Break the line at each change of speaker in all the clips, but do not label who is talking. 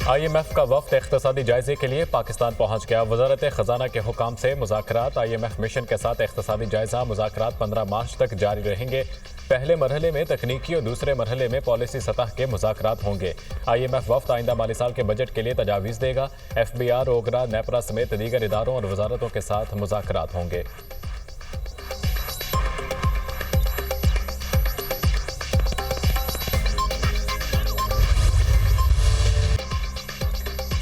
IMF का वफ्द इख्तिसादी जायजे के लिए पाकिस्तान पहुंच गया। वजारत खजाना के हुकाम से मुज़ाकरात। IMF मिशन के साथ इख्तिसादी जायजा। मुज़ाकरात 15 मार्च तक जारी रहेंगे। पहले मरहले में तकनीकी और दूसरे मरहले में पॉलिसी सतह के मुज़ाकरात होंगे। IMF वफ्द आइंदा माली साल के बजट के लिए तजावीज़ देगा। FBR, ओगरा, नेपरा समेत दीगर इदारों और वजारतों के साथ मुज़ाकरात होंगे।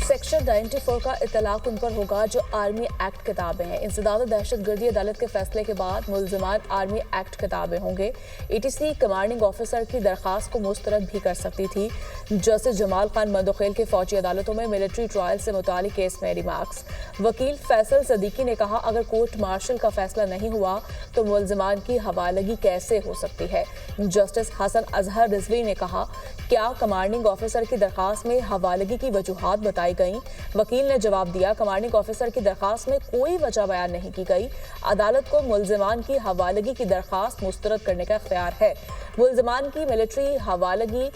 सेक्शन 94 का इतलाक उन पर होगा जो आर्मी एक्ट किताबें हैं। इंसदाद दहशतगर्दी अदालत के फैसले के बाद मुल्ज़िमान आर्मी एक्ट किताबें होंगे। ATC कमांडिंग ऑफिसर की दरख्वास्त को मुस्तरद भी कर सकती थी। जस्टिस जमाल खान मंदोखेल की फौजी अदालतों में मिलिट्री ट्रायल से मुतालिक केस में रिमार्क्स। वकील फैसल सदीकी ने कहा, अगर कोर्ट मार्शल का फैसला नहीं हुआ तो मुल्ज़िमान की हवालगी कैसे हो सकती है। जस्टिस हसन अजहर रिजवी ने कहा, क्या कमांडिंग ऑफिसर की दरख्वास्त में हवालगी की वजूहात बताई गई। वकील ने जवाब दिया, कमांडिंग ऑफिसर की दरख्वास्त में कोई वजह बयान नहीं की गई। अदालत को मुल्ज़िमान की हवालगी की दरख्वास्त मुस्तरद करने का इख्तियार है। मुल्ज़िमान की मिलिट्री हवालगी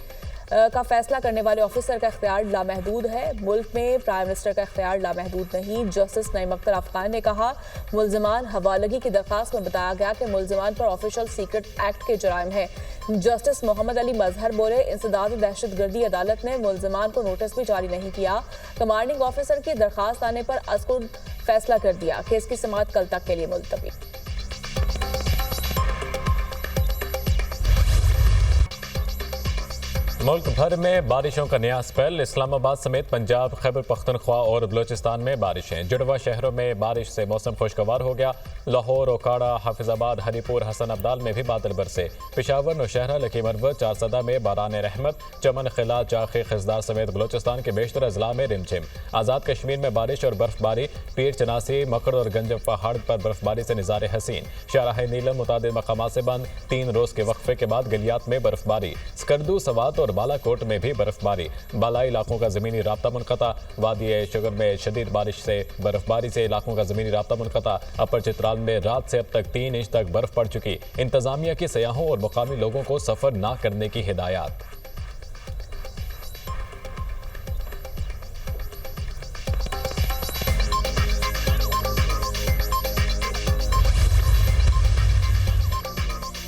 का फैसला करने वाले ऑफिसर का इख्तियार लामहदूद है। मुल्क में प्राइम मिनिस्टर का इख्तियार लामहदूद नहीं। जस्टिस नईम अख्तर अफगान ने कहा, मुल्ज़िमान हवालगी की दरख्वास्त में बताया गया कि मुल्ज़िमान पर ऑफिशियल सीक्रेट एक्ट के जराइम है। जस्टिस मोहम्मद अली मजहर बोले, इंसदाद दहशतगर्दी अदालत ने मुल्ज़िमान को नोटिस भी जारी नहीं किया। कमांडिंग ऑफिसर की दरख्वास्त आने पर अज़कुर फैसला कर दिया। केस की समाअत कल तक के लिए मुलतवी।
मुल्क भर में बारिशों का नया स्पेल। इस्लामाबाद समेत पंजाब, खैबर पख्तनख्वा और बलोचिस्तान में बारिशें। जुड़वा शहरों में बारिश से मौसम खुशगवार हो गया। लाहौर, ओकाड़ा, हाफिजाबाद, हरीपुर, हसन अब्दाल में भी बादल बरसे। पेशावर, नौशहरा, लकी मरवत, चारसदा में बारान रहमत। चमन, खिला, चाखी, खिजदार समेत बलोचिस्तान के बेशतर अजला में रिमझिम। आज़ाद कश्मीर में बारिश और बर्फबारी। पीर, चनासी, मकड़ और गंज पहाड़ पर बर्फबारी से निज़ारे हसीन। शाहराह नीलम मुतादिद मकामात से बंद। 3 रोज के वक्फे के बाद गलियात में बर्फबारी। स्कर्दू, सवात और बालाकोट में भी बर्फबारी। बालाई इलाकों का ज़मीनी राब्ता मुनक़ता। वादी शुगर में शदीद बारिश से बर्फबारी से इलाकों का ज़मीनी राब्ता मुनक़ता। अपर चित्राल में रात से अब तक 3 इंच तक बर्फ पड़ चुकी। इंतज़ामिया की सयाहों और मुकामी लोगों को सफ़र न करने की हिदायत।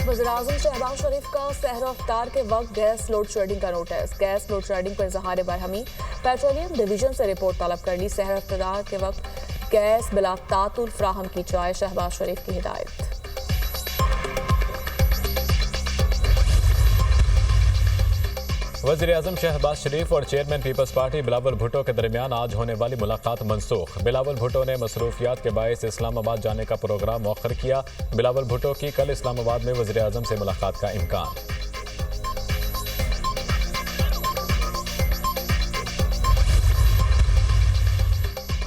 वज़ीर-ए-आज़म शहबाज शरीफ का सहर इफ्तार के वक्त गैस लोड शेडिंग का नोटिस। गैस लोड शेडिंग पर इज़हार बरहमी। पेट्रोलियम डिवीजन से रिपोर्ट तलब कर ली। सहर इफ्तार के वक्त गैस बिला तातुल फ्राहम की जाए, शहबाज शरीफ की हिदायत।
वज़ीर-ए-आज़म शहबाज शरीफ और चेयरमैन पीपल्स पार्टी बिलावल भुट्टो के दरमियान आज होने वाली मुलाकात मनसूख। बिलावल भुट्टो ने मसरूफियात के बायस इस्लामाबाद जाने का प्रोग्राम मौखर किया। बिलावल भुट्टो की कल इस्लामाबाद में वज़ीर-ए-आज़म से मुलाकात का इम्कान।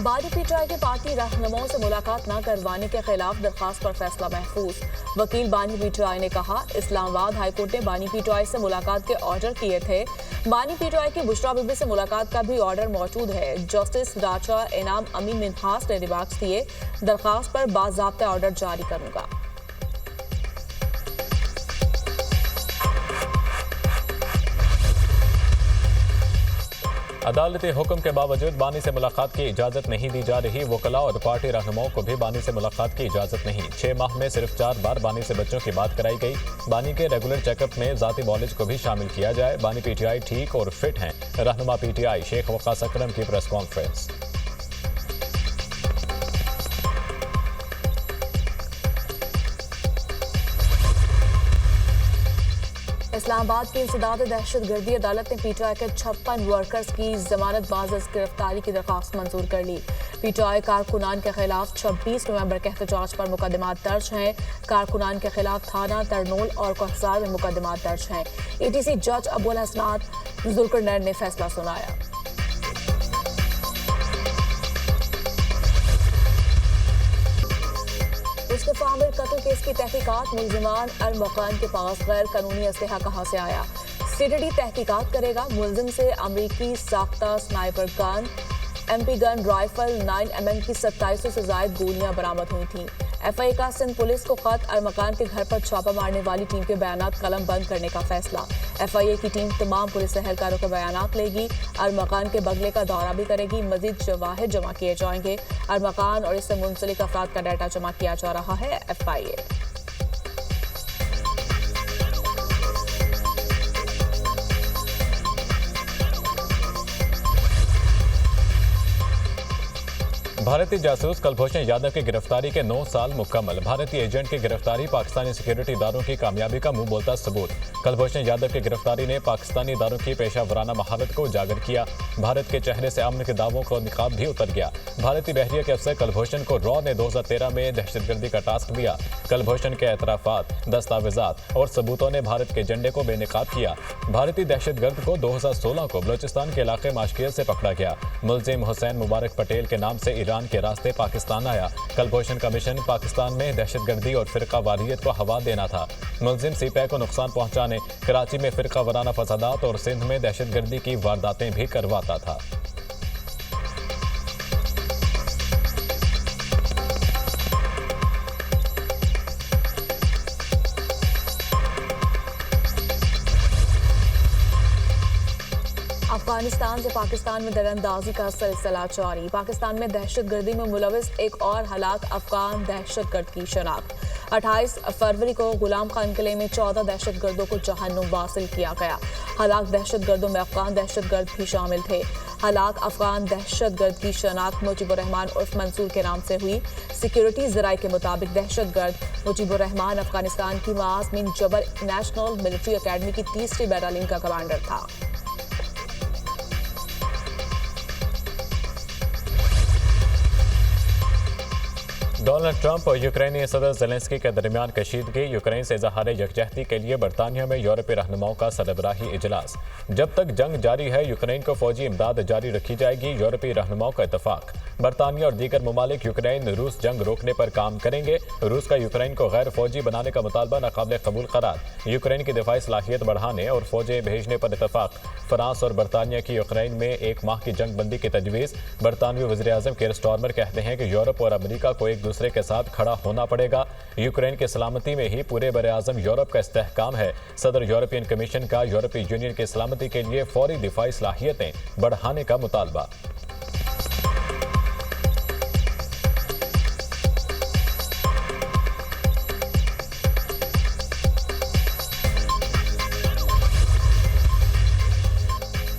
बानी पीटीआई के पार्टी रहनुमाओं से मुलाकात न करवाने के खिलाफ दरखास्त पर फैसला महफूज। वकील बानी पीटीआई ने कहा, इस्लामाबाद हाईकोर्ट ने बानी पीटीआई से मुलाकात के ऑर्डर किए थे। बानी पीटीआई की बुशरा बीबी से मुलाकात का भी ऑर्डर मौजूद है। जस्टिस राजा इनाम अमीन मिन्हास ने रिमार्क्स दिए, दरखास्त पर बाज़ाब्ता ऑर्डर जारी करूंगा।
अदालती हुक्म के बावजूद बानी से मुलाकात की इजाज़त नहीं दी जा रही। वकला और पार्टी रहनुमाओं को भी बानी से मुलाकात की इजाज़त नहीं। 6 माह में सिर्फ 4 बार बानी से बच्चों की बात कराई गई। बानी के रेगुलर चेकअप में ज़ाती मौलिज को भी शामिल किया जाए। बानी पीटीआई ठीक और फिट हैं। रहनुमा पीटीआई शेख वक़ास अकरम की प्रेस कॉन्फ्रेंस।
इस्लामाबाद की इंसदाद दहशतगर्दी अदालत ने पीटीआई के 56 वर्कर्स की जमानत बाज गिरफ्तारी की दरख्वास्त मंजूर कर ली। पीटीआई कारकुनान के खिलाफ 26 नवंबर के एहतजाज पर मुकदमात दर्ज हैं। कारकुनान के खिलाफ थाना तरनोल और कोहसार में मुकदमात दर्ज हैं। ATC जज अबुल हसनात जुल्करनैन ने फैसला सुनाया। मुस्तफा आमिर कत्ल केस की तहकीकात। मुल्जिमान अल-मकान के पास गैर कानूनी असलहा कहां से आया, CTD तहकीकात करेगा। मुल्जिम से अमरीकी साख्ता sniper gun, MP gun, rifle, 9mm की 2700 से ज्यादा गोलियां बरामद हुई थी। FIA का सिंध पुलिस को खत, अरमकान के घर पर छापा मारने वाली टीम के बयानात कलम बंद करने का फैसला। FIA की टीम तमाम पुलिस एहलकारों के बयानात लेगी, अरमकान के बंगले का दौरा भी करेगी। मजीद शवाहिद जमा किए जाएंगे। अरमकान और इससे मुंसलिक अफराद का डाटा जमा किया जा रहा है। FIA
भारतीय जासूस कुलभूषण यादव की गिरफ्तारी के 9 साल मुकम्मल। भारतीय एजेंट की गिरफ्तारी पाकिस्तानी सिक्योरिटी इदारों की कामयाबी का मुंह बोलता सबूत। कुलभूषण यादव की गिरफ्तारी ने पाकिस्तानी इदारों की पेशा वराना महारत को उजागर किया। भारत के चेहरे से अमन के दावों का निकाब भी उतर गया। भारतीय बहरिया के अफसर कुलभूषण को रॉ ने 2013 में दहशतगर्दी का टास्क दिया। कुलभूषण के एतराफात, दस्तावेजात और सबूतों ने भारत के झंडे को बेनकाब किया। भारतीय दहशतगर्द को 2016 को बलूचिस्तान के इलाके माशकिल से पकड़ा गया। मुलजिम हुसैन मुबारक पटेल के नाम से ईरान के रास्ते पाकिस्तान आया। कुलभूषण का मिशन पाकिस्तान में दहशतगर्दी और फिरका वारियत को हवा देना था। मुलजिम सीपैक को नुकसान पहुंचाने, कराची में फिरका वाराना फसादात और सिंध में दहशतगर्दी की वारदातें भी करवाता था।
अफगानिस्तान से पाकिस्तान में दरअंदाजी का सिलसिला जारी। पाकिस्तान में दहशतगर्दी में मुलविस एक और हलाक अफगान दहशतगर्द की शनाख्त। 28 फरवरी को गुलाम खान किले में 14 दहशतगर्दों को जहन्नुम वासिल किया गया। हलाक दहशतगर्दों में अफगान दहशतगर्द भी शामिल थे। हलाक अफगान दहशतगर्द की शनाख्त मुजीबुर रहमान उर्फ मंसूर के नाम से हुई। सिक्योरिटी जराये के मुताबिक दहशतगर्द मुजीबुर रहमान अफगानिस्तान की मुआज़ जबर नेशनल मिलिट्री अकेडमी की 3री बैटालियन का कमांडर था।
डोनाल्ड ट्रंप और यूक्रेनी सदर ज़ेलेंस्की के दरमियान कशीदगी। यूक्रेन से इज़हार यकजहती के लिए बरतानिया में यूरोपीय रहनुमाओं का सरबराही इजलास। जब तक जंग जारी है यूक्रेन को फौजी इमदाद जारी रखी जाएगी। यूरोपीय रहनुमाओं का इतफाक। बरतानिया और दीगर ममालिक यूक्रेन रूस जंग रोकने पर काम करेंगे। रूस का यूक्रेन को गैर फौजी बनाने का मुतालबा नाकाबिल कबूल करार। यूक्रेन की दिफाई सलाहियत बढ़ाने और फौजें भेजने पर इतफाक। फ्रांस और बरतानिया की यूक्रेन में 1 माह की जंग बंदी की तजवीज़। बरतानवी वज़ीर आज़म कीर स्टारमर कहते हैं कि यूरोप और अमेरिका को एक दूसरे के साथ खड़ा होना पड़ेगा। यूक्रेन की सलामती में ही पूरे बरे आज़म यूरोप का इस्तेहकाम है। सदर यूरोपियन कमीशन का यूरोपीय यूनियन की सलामती के लिए फौरी दिफाई सलाहियतें बढ़ाने का मुतालबा।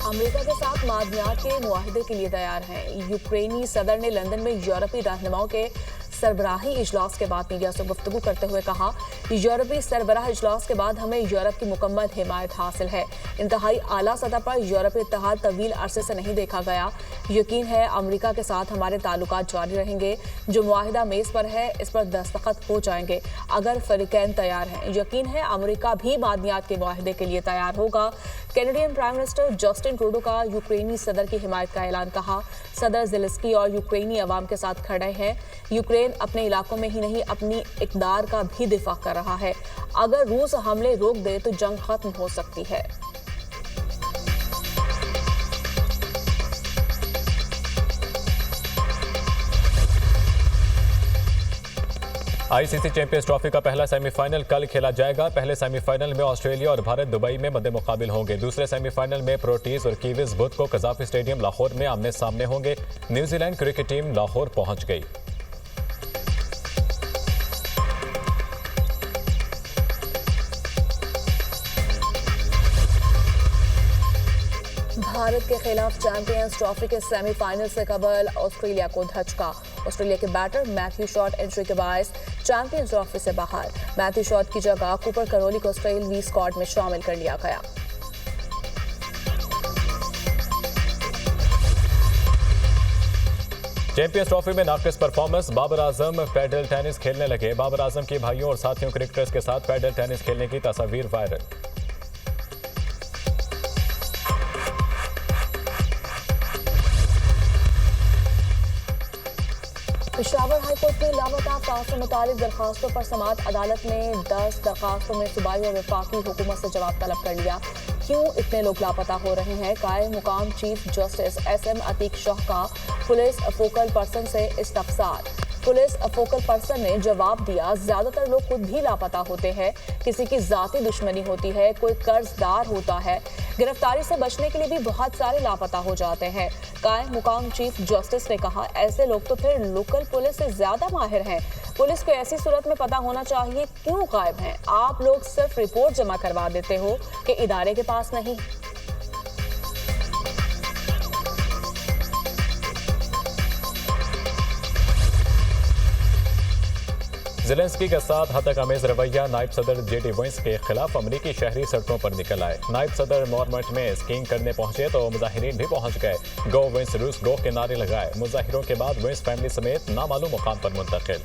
अमेरिका के साथ मादनियात के मुआहदे के लिए तैयार हैं। यूक्रेनी सदर ने लंदन में यूरोपीय रहनुमाओं के सरबराही इजलास के बाद मीडिया से गुफ्तगू करते हुए कहा, यूरोपीय सरबराह इजलास के बाद हमें यूरोप की मुकम्मल हिमायत हासिल है। इंतहाई आला सतह पर यूरोपीय इत्तेहाद तवील अरसे से नहीं देखा गया। यकीन है अमेरिका के साथ हमारे ताल्लुकात जारी रहेंगे। जो मुआहिदा मेज़ पर है इस पर दस्तखत हो जाएंगे अगर फरीकैन तैयार हैं। यकीन है अमेरिका भी मादनियात के मुआहिदे के लिए तैयार होगा। Canadian prime minister Justin Trudeau का यूक्रेनी सदर की हिमायत का ऐलान। कहा, सदर ज़ेलेंस्की और यूक्रेनी अवाम के साथ खड़े हैं। यूक्रेन अपने इलाकों में ही नहीं अपनी इक़दार का भी दिफा कर रहा है। अगर रूस हमले रोक दे तो जंग खत्म हो सकती है।
आईसीसी चैंपियंस ट्रॉफी का पहला सेमीफाइनल कल खेला जाएगा। पहले सेमीफाइनल में ऑस्ट्रेलिया और भारत दुबई में मद्दे मुकाबिल होंगे। दूसरे सेमीफाइनल में प्रोटीज और कीवीज बुध को कज़ाफी स्टेडियम लाहौर में आमने सामने होंगे। न्यूजीलैंड क्रिकेट टीम लाहौर पहुंच गई।
भारत के खिलाफ चैंपियंस ट्रॉफी के सेमीफाइनल से कबल ऑस्ट्रेलिया को धचका। ऑस्ट्रेलिया के बैटर मैथ्यू शॉट इंजरी के बायस चैंपियंस ट्रॉफी से बाहर। मैथ्यू शॉट की जगह कूपर करोली को ऑस्ट्रेलियन वी स्क्वाड में शामिल कर लिया गया।
चैंपियंस ट्रॉफी में नाकिस performance. Babar Azam pedal tennis खेलने लगे। बाबर आजम के भाइयों और साथियों क्रिकेटर्स के साथ पैडल टेनिस खेलने की तस्वीर वायरल।
पेशावर हाईकोर्ट में लापता अफराद से मुतालिक दरखास्तों पर समाअत। अदालत ने 10 दरखास्तों में सूबाई और वफाकी हुकूमत से जवाब तलब कर लिया। क्यों इतने लोग लापता हो रहे हैं? कायम मुकाम chief justice SM Atiq Shah का पुलिस फोकल पर्सन से इस्तफसार। पुलिस फोकल पर्सन ने जवाब दिया, ज्यादातर लोग खुद भी लापता होते हैं, किसी की जाती दुश्मनी होती है, कोई कर्जदार होता है, गिरफ्तारी से बचने के लिए भी बहुत सारे लापता हो जाते हैं। कायम मुकाम चीफ जस्टिस ने कहा, ऐसे लोग तो फिर लोकल पुलिस से ज्यादा माहिर हैं। पुलिस को ऐसी सूरत में पता होना चाहिए क्यों गायब हैं। आप लोग सिर्फ रिपोर्ट जमा करवा देते हो कि इदारे के पास नहीं।
ज़ेलेंस्की के साथ हतक-आमेज रवैया, नायब सदर जेडी वेंस के खिलाफ अमरीकी शहरी सड़कों पर निकल आए। नायब सदर मॉर्मट में स्कीइंग करने पहुंचे तो मुजाहिरीन भी पहुंच गए। गो वेंस रूस गो के नारे लगाए। मुजाहिरों के बाद वेंस फैमिली समेत नामालूम मुकाम पर मुंतकिल।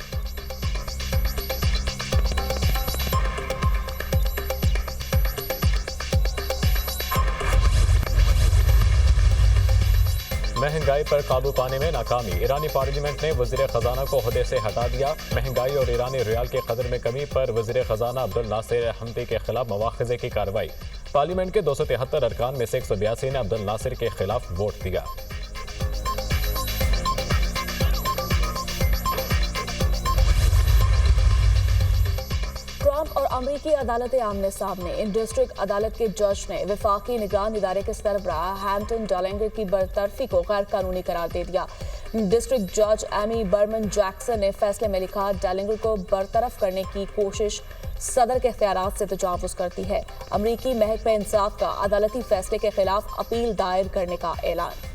महंगाई पर काबू पाने में नाकामी, ईरानी पार्लियामेंट ने वजीर खजाना को ओहदे से हटा दिया। महंगाई और ईरानी रियाल के कदर में कमी पर वजीर खजाना अब्दुल नासिर हमदी के खिलाफ मवाखिजे की कार्रवाई। पार्लियामेंट के 273 अरकान में से 182 ने अब्दुल नासिर के खिलाफ वोट दिया।
ट्रंप और अमरीकी अदालतें आमने सामने। डिस्ट्रिक्ट अदालत के जज ने वफाकी निगरान इदारे के सरबराह हैम्पटन डालेंगर की बरतरफी को गैर कानूनी करार दे दिया। डिस्ट्रिक्ट जज एमी बर्मन जैक्सन ने फैसले में लिखा, डालेंगर को बरतरफ करने की कोशिश सदर के इख्तियारात से तजावुज करती है। अमरीकी महकमा इंसाफ का अदालती फैसले के खिलाफ अपील दायर करने का ऐलान।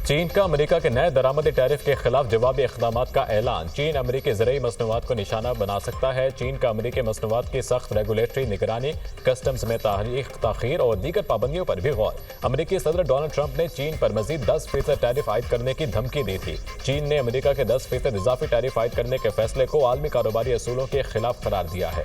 चीन का अमेरिका के नए दरामदी टैरिफ के खिलाफ जवाबी इक़दामात का ऐलान। चीन अमेरिकी ज़रूरी मसनूआत को निशाना बना सकता है। चीन का अमेरिकी मसनूआत की सख्त रेगुलेटरी निगरानी, कस्टम्स में ताख़ीर और दीगर पाबंदियों पर भी गौर। अमेरिकी सदर डोनाल्ड ट्रंप ने चीन पर मजीद 10% टैरिफ आयद करने की धमकी दी थी। चीन ने अमेरिका के 10% इजाफी टैरिफ आयद करने के फैसले को आलमी कारोबारी असूलों के खिलाफ करार दिया है।